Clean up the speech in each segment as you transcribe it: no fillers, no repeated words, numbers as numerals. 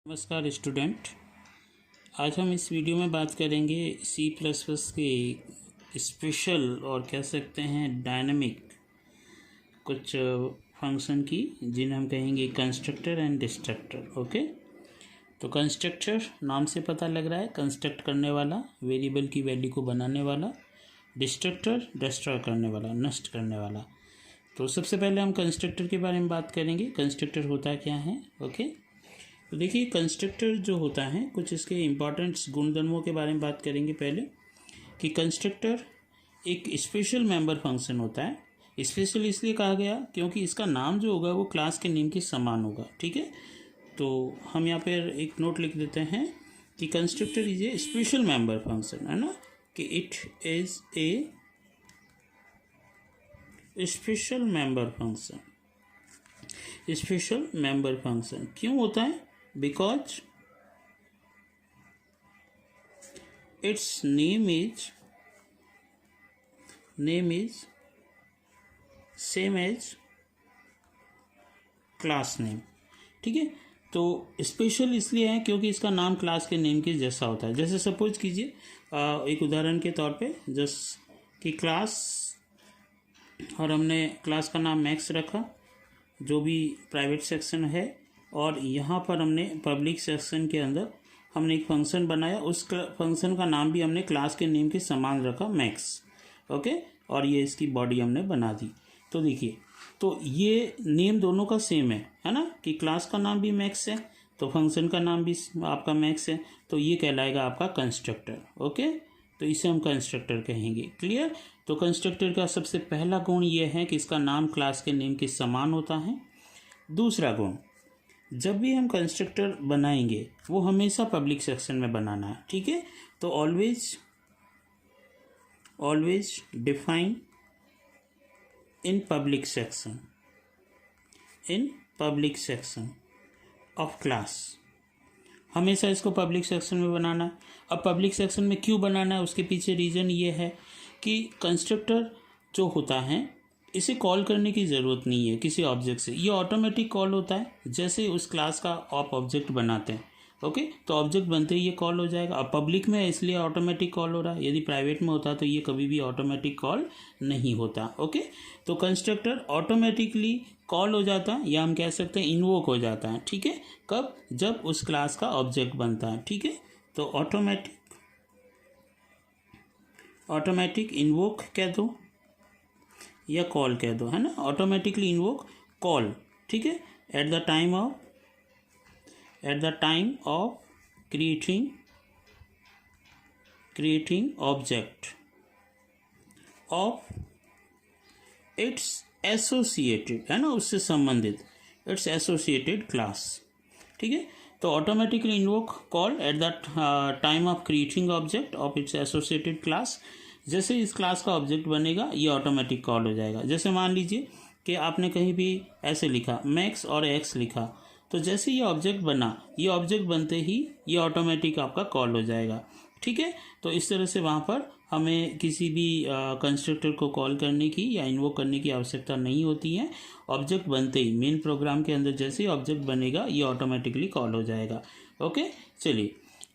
नमस्कार स्टूडेंट। आज हम इस वीडियो में बात करेंगे C++ के स्पेशल और कह सकते हैं डायनामिक कुछ फंक्शन की, जिन्हें हम कहेंगे कंस्ट्रक्टर एंड डिस्ट्रक्टर। ओके, तो कंस्ट्रक्टर नाम से पता लग रहा है, कंस्ट्रक्ट करने वाला, वेरिएबल की वैल्यू को बनाने वाला। डिस्ट्रक्टर डिस्ट्रॉय करने वाला, नष्ट करने वाला। तो सबसे पहले हम कंस्ट्रक्टर के बारे में बात करेंगे। कंस्ट्रक्टर होता क्या है? ओके, तो देखिए कंस्ट्रक्टर जो होता है, कुछ इसके इम्पॉर्टेंट गुणधर्मों के बारे में बात करेंगे पहले। कि कंस्ट्रक्टर एक स्पेशल मेंबर फंक्शन होता है। स्पेशल इसलिए कहा गया क्योंकि इसका नाम जो होगा वो क्लास के नेम के समान होगा। ठीक है, तो हम यहाँ पर एक नोट लिख देते हैं कि constructor is a special member function, है ना, कि it is a special member function. Special member function क्यों होता है? Because its name is same as class name. ठीक है, तो स्पेशल इसलिए है क्योंकि इसका नाम क्लास के नेम के जैसा होता है। जैसे सपोज कीजिए, एक उदाहरण के तौर पे, जैसे कि क्लास, और हमने क्लास का नाम मैक्स रखा, जो भी प्राइवेट सेक्शन है, और यहाँ पर हमने पब्लिक सेक्शन के अंदर हमने एक फंक्शन बनाया, उस फंक्शन का नाम भी हमने क्लास के नेम के समान रखा, मैक्स। ओके, और ये इसकी बॉडी हमने बना दी। तो देखिए, तो ये नेम दोनों का सेम है ना, कि क्लास का नाम भी मैक्स है तो फंक्शन का नाम भी आपका मैक्स है, तो ये कहलाएगा आपका कंस्ट्रक्टर। ओके, तो इसे हम कंस्ट्रक्टर कहेंगे। क्लियर? तो कंस्ट्रक्टर का सबसे पहला गुण ये है कि इसका नाम क्लास के नेम के समान होता है। दूसरा गुण, जब भी हम कंस्ट्रक्टर बनाएंगे वो हमेशा पब्लिक सेक्शन में बनाना है। ठीक है, तो always define in public section of class. हमेशा इसको पब्लिक सेक्शन में बनाना है। अब पब्लिक सेक्शन में क्यों बनाना है, उसके पीछे रीज़न ये है कि कंस्ट्रक्टर जो होता है, इसे कॉल करने की ज़रूरत नहीं है किसी ऑब्जेक्ट से, ये ऑटोमेटिक कॉल होता है। जैसे उस क्लास का आप ऑब्जेक्ट बनाते हैं, ओके, तो ऑब्जेक्ट बनते ही ये कॉल हो जाएगा। अब पब्लिक में है इसलिए ऑटोमेटिक कॉल हो रहा है, यदि प्राइवेट में होता तो ये कभी भी ऑटोमेटिक कॉल नहीं होता। ओके, तो कंस्ट्रक्टर ऑटोमेटिकली कॉल हो जाता है, या हम कह सकते हैं इन्वोक हो जाता है। ठीक है, कब? जब उस क्लास का ऑब्जेक्ट बनता है। ठीक है, तो ऑटोमेटिक इन्वोक कह दो या कॉल कह दो, है ना, ऑटोमेटिकली इन्वोक कॉल। ठीक है, at the time of creating object of its associated, है ना, उससे संबंधित इट्स एसोसिएटेड क्लास। ठीक है, तो automatically invoke call at the time of creating object of its associated class. जैसे इस क्लास का ऑब्जेक्ट बनेगा ये ऑटोमेटिक कॉल हो जाएगा। जैसे मान लीजिए कि आपने कहीं भी ऐसे लिखा मैक्स और एक्स लिखा, तो जैसे ये ऑब्जेक्ट बना, ये ऑब्जेक्ट बनते ही ये ऑटोमेटिक आपका कॉल हो जाएगा। ठीक है, तो इस तरह से वहाँ पर हमें किसी भी कंस्ट्रक्टर को कॉल करने की या इन्वोक करने की आवश्यकता नहीं होती है। ऑब्जेक्ट बनते ही मेन प्रोग्राम के अंदर जैसे ही ऑब्जेक्ट बनेगा ये ऑटोमेटिकली कॉल हो जाएगा। ओके, चलिए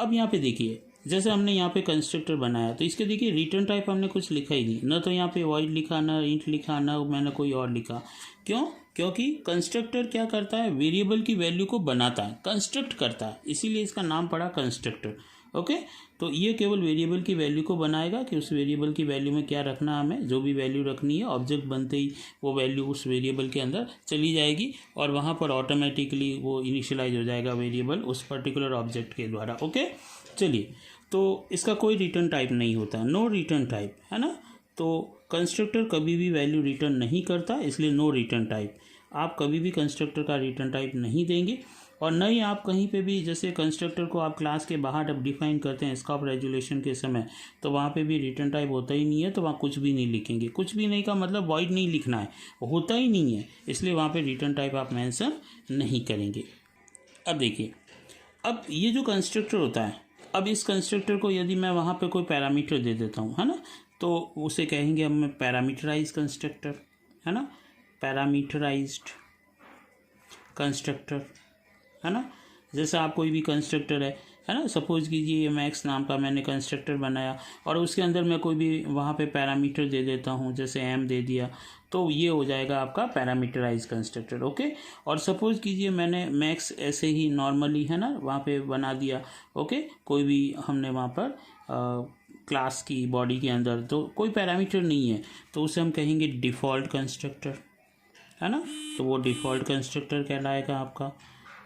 अब यहाँ पे देखिए, जैसे हमने यहाँ पे कंस्ट्रक्टर बनाया, तो इसके देखिए रिटर्न टाइप हमने कुछ लिखा ही नहीं, ना तो यहाँ पे वॉइड लिखा, ना इंट लिखा, ना मैंने कोई और लिखा। क्यों? क्योंकि कंस्ट्रक्टर क्या करता है, वेरिएबल की वैल्यू को बनाता है, कंस्ट्रक्ट करता है, इसीलिए इसका नाम पड़ा कंस्ट्रक्टर। ओके, तो ये केवल वेरिएबल की वैल्यू को बनाएगा कि उस वेरिएबल की वैल्यू में क्या रखना है, हमें जो भी वैल्यू रखनी है, ऑब्जेक्ट बनते ही वो वैल्यू उस वेरिएबल के अंदर चली जाएगी और वहाँ पर ऑटोमेटिकली वो इनिशियलाइज हो जाएगा वेरिएबल उस पर्टिकुलर ऑब्जेक्ट के द्वारा। ओके, चलिए, तो इसका कोई रिटर्न टाइप नहीं होता, नो रिटर्न टाइप, है ना। तो कंस्ट्रक्टर कभी भी वैल्यू रिटर्न नहीं करता, इसलिए नो रिटर्न टाइप। आप कभी भी कंस्ट्रक्टर का रिटर्न टाइप नहीं देंगे, और न ही आप कहीं पे भी, जैसे कंस्ट्रक्टर को आप क्लास के बाहर जब डिफाइन करते हैं स्कोप रेजुलेशन के समय, तो वहाँ पे भी रिटर्न टाइप होता ही नहीं है, तो वहाँ कुछ भी नहीं लिखेंगे। कुछ भी नहीं का मतलब वॉइड नहीं लिखना है, होता ही नहीं है, इसलिए वहाँ पे रिटर्न टाइप आप मेंशन नहीं करेंगे। अब देखिए, अब ये जो कंस्ट्रक्टर होता है, अब इस कंस्ट्रक्टर को यदि मैं वहाँ पे कोई पैरामीटर दे देता हूँ, है ना, तो उसे कहेंगे हम पैरामीटराइज कंस्ट्रक्टर, है ना, पैरामीटराइज्ड कंस्ट्रक्टर, है ना। जैसे आप कोई भी कंस्ट्रक्टर है ना, सपोज कीजिए ये मैक्स नाम का मैंने कंस्ट्रक्टर बनाया और उसके अंदर मैं कोई भी वहाँ पे पैरामीटर दे देता हूँ, जैसे एम दे दिया, तो ये हो जाएगा आपका पैरामीटराइज कंस्ट्रक्टर। ओके, और सपोज कीजिए मैंने मैक्स ऐसे ही नॉर्मली है ना वहाँ पे बना दिया। ओके, कोई भी हमने वहाँ पर क्लास की बॉडी के अंदर तो कोई पैरामीटर नहीं है, तो उसे हम कहेंगे डिफ़ॉल्ट कंस्ट्रक्टर, है ना, तो वो डिफ़ॉल्ट कंस्ट्रक्टर कहलाएगा आपका।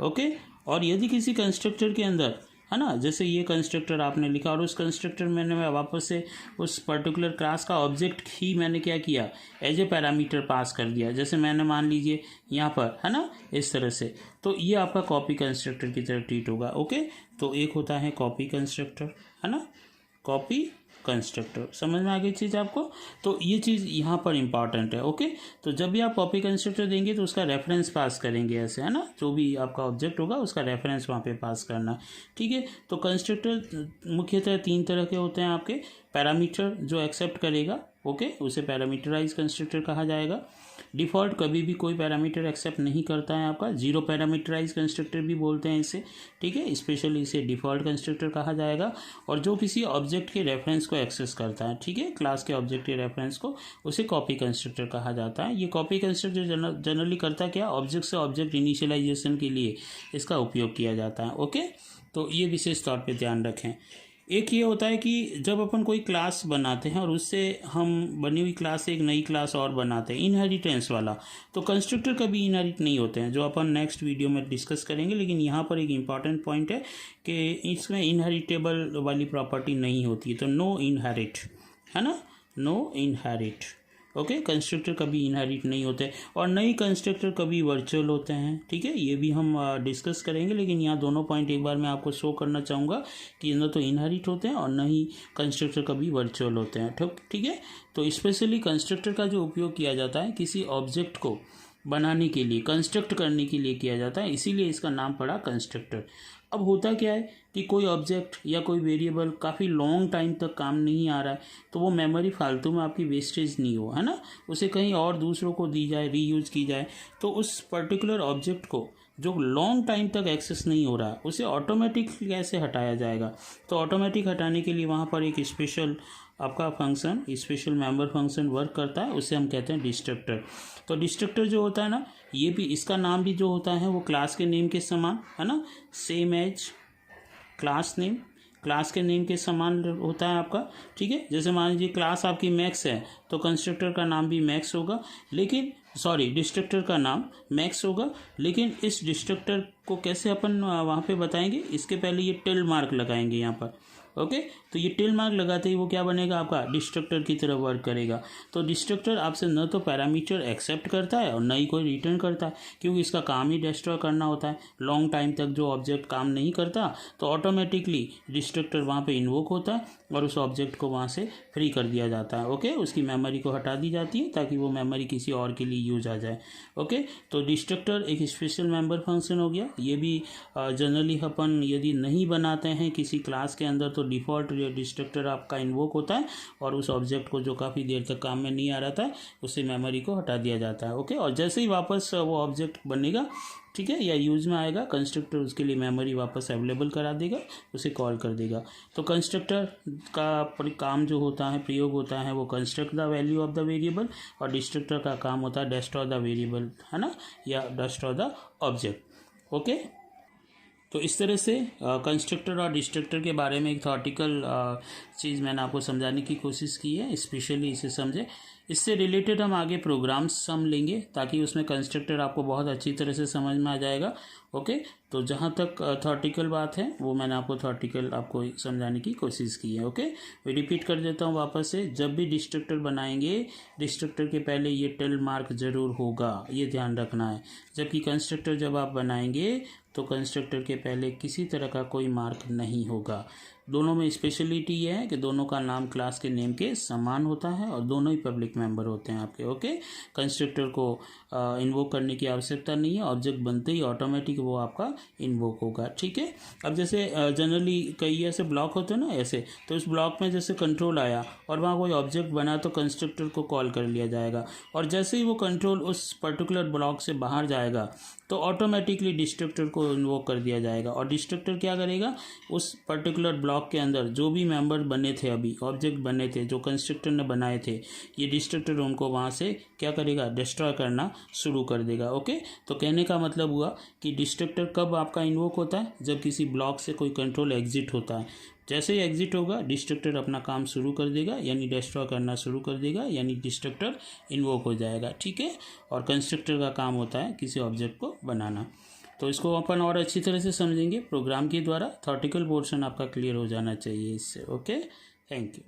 ओके, और यदि किसी कंस्ट्रक्टर के अंदर है ना, जैसे ये कंस्ट्रक्टर आपने लिखा और उस कंस्ट्रक्टर में मैं वापस से उस पर्टिकुलर क्लास का ऑब्जेक्ट ही मैंने क्या किया, एज ए पैरामीटर पास कर दिया, जैसे मैंने मान लीजिए यहाँ पर है ना इस तरह से, तो ये आपका कॉपी कंस्ट्रक्टर की तरह ट्रीट होगा। ओके, तो एक होता है कॉपी कंस्ट्रक्टर, है ना, कॉपी कंस्ट्रक्टर, समझ में आ गई चीज़ आपको। तो ये चीज़ यहाँ पर इंपॉर्टेंट है। ओके, तो जब भी आप कॉपी कंस्ट्रक्टर देंगे तो उसका रेफरेंस पास करेंगे ऐसे, है ना, जो भी आपका ऑब्जेक्ट होगा उसका रेफरेंस वहाँ पे पास करना। ठीक है, तो कंस्ट्रक्टर मुख्यतः 3 तरह के होते हैं आपके। पैरामीटर जो एक्सेप्ट करेगा, ओके, उसे पैरामीटराइज कंस्ट्रक्टर कहा जाएगा। डिफ़ॉल्ट कभी भी कोई पैरामीटर एक्सेप्ट नहीं करता है आपका, जीरो पैरामीटराइज कंस्ट्रक्टर भी बोलते हैं इसे। ठीक है, स्पेशली इसे डिफ़ॉल्ट कंस्ट्रक्टर कहा जाएगा। और जो किसी ऑब्जेक्ट के रेफरेंस को एक्सेस करता है, ठीक है, क्लास के ऑब्जेक्ट के रेफरेंस को, उसे कॉपी कंस्ट्रक्टर कहा जाता है। ये कॉपी कंस्ट्रक्टर जनरली करता क्या, ऑब्जेक्ट से ऑब्जेक्ट इनिशियलाइजेशन के लिए इसका उपयोग किया जाता है। ओके, तो ये विशेष तौर पर ध्यान रखें। एक ये होता है कि जब अपन कोई क्लास बनाते हैं और उससे हम बनी हुई क्लास से एक नई क्लास और बनाते हैं, इनहेरिटेंस वाला, तो कंस्ट्रक्टर कभी इनहेरिट नहीं होते हैं, जो अपन नेक्स्ट वीडियो में डिस्कस करेंगे। लेकिन यहाँ पर एक इम्पॉर्टेंट पॉइंट है कि इसमें इनहेरिटेबल वाली प्रॉपर्टी नहीं होती है, तो नो इनहेरिट, है ना, नो इनहेरिट। ओके, कंस्ट्रक्टर कभी इनहेरिट नहीं होते और नई कंस्ट्रक्टर कभी वर्चुअल होते हैं। ठीक है, ये भी हम डिस्कस करेंगे, लेकिन यहाँ दोनों पॉइंट एक बार मैं आपको शो करना चाहूँगा कि न तो इनहेरिट होते हैं और न ही कंस्ट्रक्टर कभी वर्चुअल होते हैं। ठीक है, तो स्पेशली कंस्ट्रक्टर का जो उपयोग किया जाता है किसी ऑब्जेक्ट को बनाने के लिए, कंस्ट्रक्ट करने के लिए किया जाता है, इसीलिए इसका नाम पड़ा कंस्ट्रक्टर। अब होता क्या है कि कोई ऑब्जेक्ट या कोई वेरिएबल काफ़ी लॉन्ग टाइम तक काम नहीं आ रहा है, तो वो मेमोरी फालतू में आपकी वेस्टेज नहीं हो, है ना, उसे कहीं और दूसरों को दी जाए, रीयूज़ की जाए, तो उस पर्टिकुलर ऑब्जेक्ट को जो लॉन्ग टाइम तक एक्सेस नहीं हो रहा है उसे ऑटोमेटिक कैसे हटाया जाएगा। तो ऑटोमेटिक हटाने के लिए वहाँ पर एक स्पेशल आपका function, special member function work करता है, उसे हम कहते हैं डिस्ट्रक्टर। तो डिस्ट्रक्टर जो होता है ना, ये भी, इसका नाम भी जो होता है वो क्लास के नेम के समान, है ना, same as class name, class के नेम के समान होता है आपका। ठीक है, जैसे मान लीजिए क्लास आपकी मैक्स है तो कंस्ट्रक्टर का नाम भी मैक्स होगा, लेकिन डिस्ट्रक्टर का नाम मैक्स होगा। लेकिन इस डिस्ट्रक्टर को कैसे अपन वहाँ पे बताएंगे, इसके पहले ये टिल मार्क लगाएंगे यहाँ पर। ओके, तो ये टिल मार्क लगाते ही वो क्या बनेगा, आपका डिस्ट्रक्टर की तरह वर्क करेगा। तो डिस्ट्रक्टर आपसे न तो पैरामीटर एक्सेप्ट करता है और न ही कोई रिटर्न करता है, क्योंकि इसका काम ही डिस्ट्रॉय करना होता है। लॉन्ग टाइम तक जो ऑब्जेक्ट काम नहीं करता तो ऑटोमेटिकली डिस्ट्रक्टर वहाँ पे इन्वोक होता है और उस ऑब्जेक्ट को वहाँ से फ्री कर दिया जाता है। ओके, उसकी मेमोरी को हटा दी जाती है ताकि वो मेमोरी किसी और के लिए यूज आ जाए। ओके, तो डिस्ट्रक्टर एक स्पेशल मेंबर फंक्शन हो गया। ये भी जनरली अपन यदि नहीं बनाते हैं किसी क्लास के अंदर तो डिफ़ॉल्ट डिस्ट्रक्टर आपका इन्वोक होता है और उस ऑब्जेक्ट को जो काफ़ी देर तक काम में नहीं आ रहा था उसे मेमोरी को हटा दिया जाता है। ओके, और जैसे ही वापस वो ऑब्जेक्ट बनेगा, ठीक है, या यूज में आएगा, कंस्ट्रक्टर उसके लिए मेमोरी वापस अवेलेबल करा देगा, उसे कॉल कर देगा। तो कंस्ट्रक्टर का काम जो होता है, प्रयोग होता है, वो construct the value of the variable, और डिस्ट्रक्टर का काम होता है डिस्ट्रॉय द वेरिएबल, है ना, या डिस्ट्रॉय द ऑब्जेक्ट। ओके, तो इस तरह से कंस्ट्रक्टर और डिस्ट्रक्टर के बारे में एक थॉटिकल चीज़ मैंने आपको समझाने की कोशिश की है, स्पेशली इसे समझे। इससे रिलेटेड हम आगे प्रोग्राम्स हम लेंगे ताकि उसमें कंस्ट्रक्टर आपको बहुत अच्छी तरह से समझ में आ जाएगा। ओके, तो जहाँ तक थॉटिकल बात है वो मैंने आपको थॉटिकल आपको समझाने की कोशिश की है। ओके, रिपीट कर देता हूँ वापस से, जब भी डिस्ट्रक्टर बनाएंगे डिस्ट्रक्टर के पहले ये टिल मार्क ज़रूर होगा, ये ध्यान रखना है। जबकि कंस्ट्रक्टर जब आप बनाएंगे तो कंस्ट्रक्टर के पहले किसी तरह का कोई मार्क नहीं होगा। दोनों में स्पेशलिटी ये है कि दोनों का नाम क्लास के नेम के समान होता है और दोनों ही पब्लिक मेंबर होते हैं आपके। ओके, कंस्ट्रक्टर को इन्वोक करने की आवश्यकता नहीं है, ऑब्जेक्ट बनते ही ऑटोमेटिक वो आपका इन्वोक होगा। ठीक है, अब जैसे जनरली कई ऐसे ब्लॉक होते हैं ना ऐसे, तो इस ब्लॉक में जैसे कंट्रोल आया और वहाँ कोई ऑब्जेक्ट बना तो कंस्ट्रक्टर को कॉल कर लिया जाएगा, और जैसे ही वो कंट्रोल उस पर्टिकुलर ब्लॉक से बाहर जाएगा तो ऑटोमेटिकली डिस्ट्रक्टर को इन्वोक कर दिया जाएगा। और डिस्ट्रक्टर क्या करेगा, उस पर्टिकुलर ब्लॉक के अंदर जो भी मेंबर बने थे, अभी ऑब्जेक्ट बने थे जो कंस्ट्रक्टर ने बनाए थे, ये डिस्ट्रक्टर उनको वहाँ से क्या करेगा, डिस्ट्रॉय करना शुरू कर देगा। ओके, तो कहने का मतलब हुआ कि डिस्ट्रक्टर कब आपका इन्वोक होता है, जब किसी ब्लॉक से कोई कंट्रोल एग्जिट होता है। जैसे ही एग्जिट होगा डिस्ट्रक्टर अपना काम शुरू कर देगा, यानी डिस्ट्रॉय करना शुरू कर देगा, यानी डिस्ट्रक्टर इन्वोक हो जाएगा। ठीक है, और कंस्ट्रक्टर का काम होता है किसी ऑब्जेक्ट को बनाना। तो इसको अपन और अच्छी तरह से समझेंगे प्रोग्राम के द्वारा। थॉर्टिकल पोर्शन आपका क्लियर हो जाना चाहिए इससे। Okay, thank you.